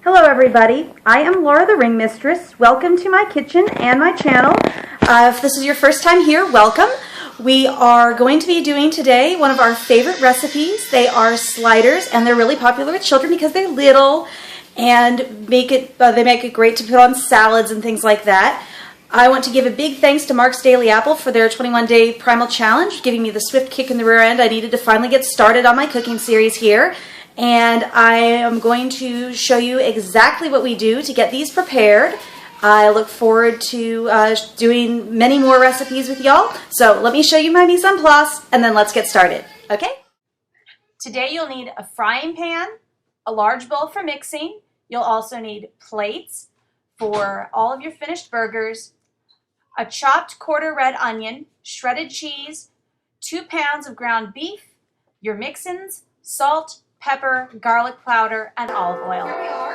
Hello everybody, I am Laura the Ring Mistress. Welcome to my kitchen and my channel. If this is your first time here, welcome. We are going to be doing today one of our favorite recipes. They are sliders and they're really popular with children because they're little and they make it great to put on salads and things like that. I want to give a big thanks to Mark's Daily Apple for their 21-day Primal Challenge, giving me the swift kick in the rear end I needed to finally get started on my cooking series here. And I am going to show you exactly what we do to get these prepared. I look forward to doing many more recipes with y'all. So let me show you my mise en place and then let's get started, okay? Today you'll need a frying pan, a large bowl for mixing. You'll also need plates for all of your finished burgers, a chopped quarter red onion, shredded cheese, 2 pounds of ground beef, your mix-ins, salt, pepper, garlic powder, and olive oil. Here we are.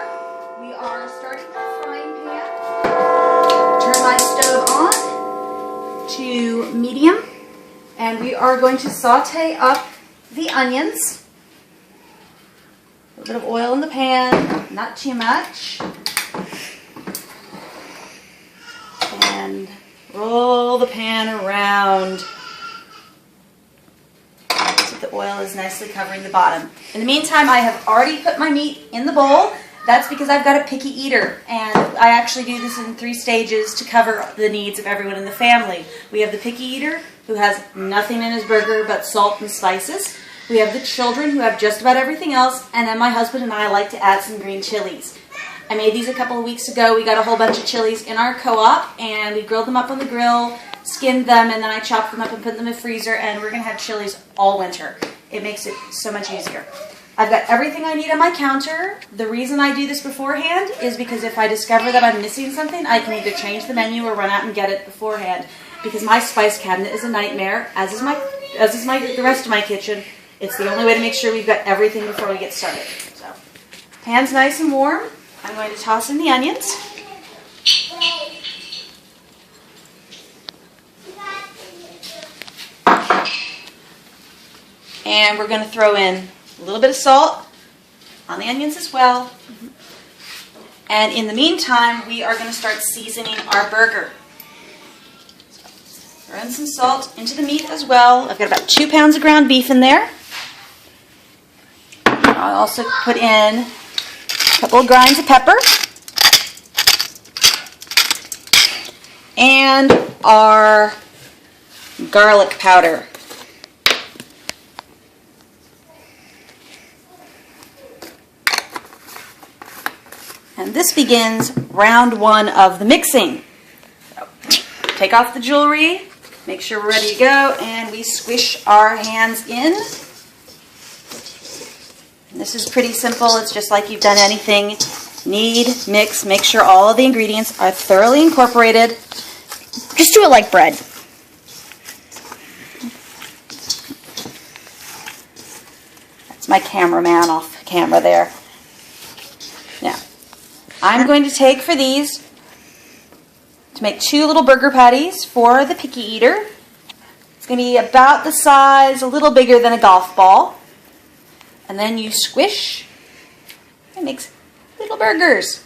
We are starting the frying pan. Turn my stove on to medium, and we are going to saute up the onions. A little bit of oil in the pan, not too much. And roll the pan around. The oil is nicely covering the bottom. In the meantime, I have already put my meat in the bowl. That's because I've got a picky eater, and I actually do this in 3 stages to cover the needs of everyone in the family. We have the picky eater who has nothing in his burger but salt and spices. We have the children who have just about everything else, and then my husband and I like to add some green chilies. I made these a couple of weeks ago. We got a whole bunch of chilies in our co-op, and we grilled them up on the grill, skinned them, and then I chopped them up and put them in the freezer, and we're going to have chilies all winter. It makes it so much easier. I've got everything I need on my counter. The reason I do this beforehand is because if I discover that I'm missing something, I can either change the menu or run out and get it beforehand, because my spice cabinet is a nightmare, as is the rest of my kitchen. It's the only way to make sure we've got everything before we get started. So, pan's nice and warm. I'm going to toss in the onions. And we're going to throw in a little bit of salt on the onions as well. And in the meantime, we are going to start seasoning our burger. So, throw in some salt into the meat as well. I've got about 2 pounds of ground beef in there. I'll also put in a couple of grinds of pepper. And our garlic powder. And this begins round 1 of the mixing. So, take off the jewelry, make sure we're ready to go, and we squish our hands in. And this is pretty simple. It's just like you've done anything. Knead, mix, make sure all of the ingredients are thoroughly incorporated. Just do it like bread. That's my cameraman off camera there. Now, I'm going to take for these to make 2 little burger patties for the picky eater. It's going to be about the size, a little bigger than a golf ball. And then you squish. It makes little burgers.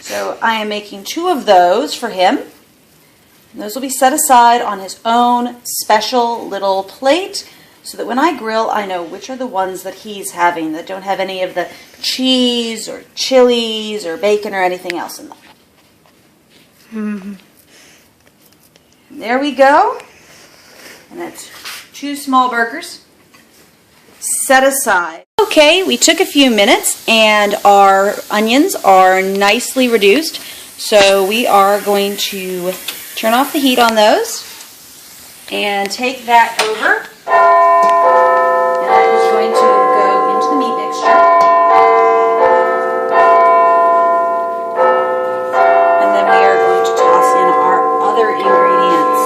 So I am making 2 of those for him. And those will be set aside on his own special little plate so that when I grill, I know which are the ones that he's having that don't have any of the cheese or chilies or bacon or anything else in them. And there we go. And that's 2 small burgers set aside. Okay, we took a few minutes and our onions are nicely reduced. So we are going to turn off the heat on those and take that over. And that is going to go into the meat mixture. And then we are going to toss in our other ingredients.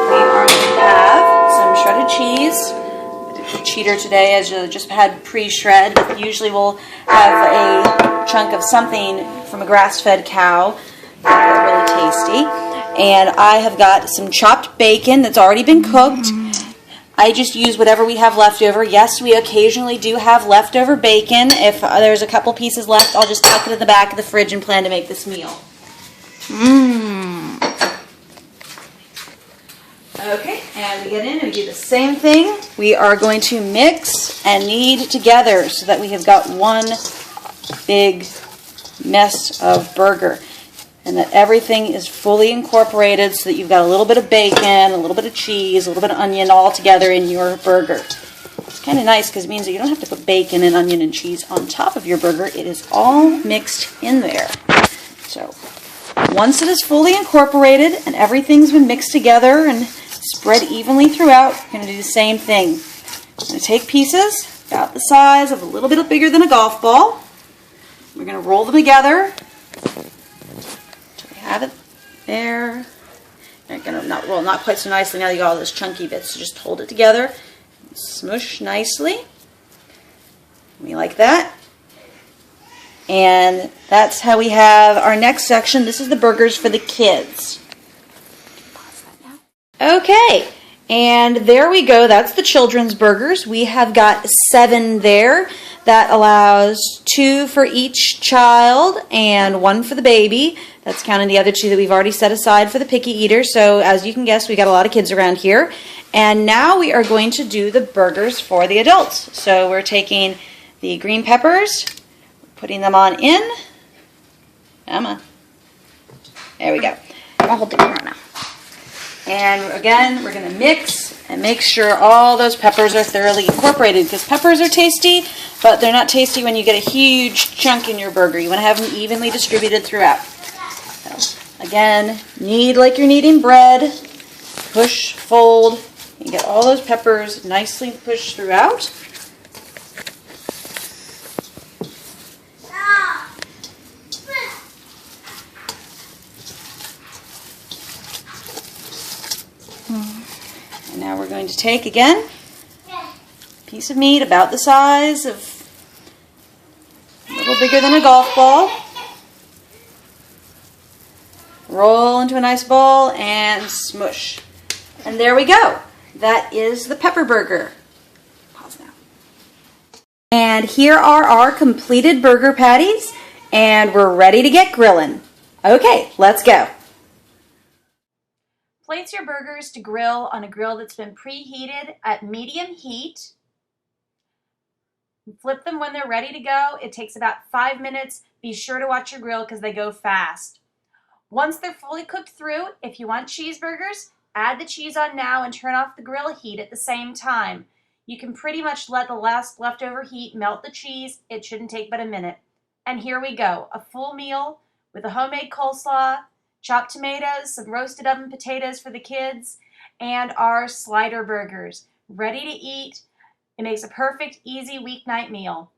We are going to have some shredded cheese. Cheater today, as you just had pre-shred. Usually we'll have a chunk of something from a grass-fed cow. They're really tasty. And I have got some chopped bacon that's already been cooked. I just use whatever we have left over. Yes, we occasionally do have leftover bacon. If there's a couple pieces left, I'll just tuck it in the back of the fridge and plan to make this meal. Okay, and we get in and we do the same thing. We are going to mix and knead together so that we have got one big mess of burger. And that everything is fully incorporated so that you've got a little bit of bacon, a little bit of cheese, a little bit of onion all together in your burger. It's kind of nice because it means that you don't have to put bacon and onion and cheese on top of your burger. It is all mixed in there. So once it is fully incorporated and everything's been mixed together and spread evenly throughout, you're going to do the same thing. I'm going to take pieces about the size of a little bit bigger than a golf ball. We're going to roll them together. Have it there. They're going to not roll, not quite so nicely now you got all those chunky bits. So just hold it together, smush nicely. We like that. And that's how we have our next section. This is the burgers for the kids. Okay, and there we go. That's the children's burgers. We have got 7 there. That allows 2 for each child and 1 for the baby. That's counting the other 2 that we've already set aside for the picky eater. So as you can guess, we got a lot of kids around here. And now we are going to do the burgers for the adults. So we're taking the green peppers, putting them on in. Emma. There we go. I'll hold the camera now. And again, we're going to mix and make sure all those peppers are thoroughly incorporated, because peppers are tasty, but they're not tasty when you get a huge chunk in your burger. You want to have them evenly distributed throughout. So, again, knead like you're kneading bread. Push, fold, and get all those peppers nicely pushed throughout. And now we're going to take, again, a piece of meat about the size of a little bigger than a golf ball. Roll into a nice ball and smush. And there we go. That is the pepper burger. Pause now. And here are our completed burger patties, and we're ready to get grilling. Okay, let's go. Place your burgers to grill on a grill that's been preheated at medium heat. Flip them when they're ready to go. It takes about 5 minutes. Be sure to watch your grill because they go fast. Once they're fully cooked through, if you want cheeseburgers, add the cheese on now and turn off the grill heat at the same time. You can pretty much let the last leftover heat melt the cheese. It shouldn't take but a minute. And here we go, a full meal with a homemade coleslaw, chopped tomatoes, some roasted oven potatoes for the kids, and our slider burgers. Ready to eat. It makes a perfect, easy weeknight meal.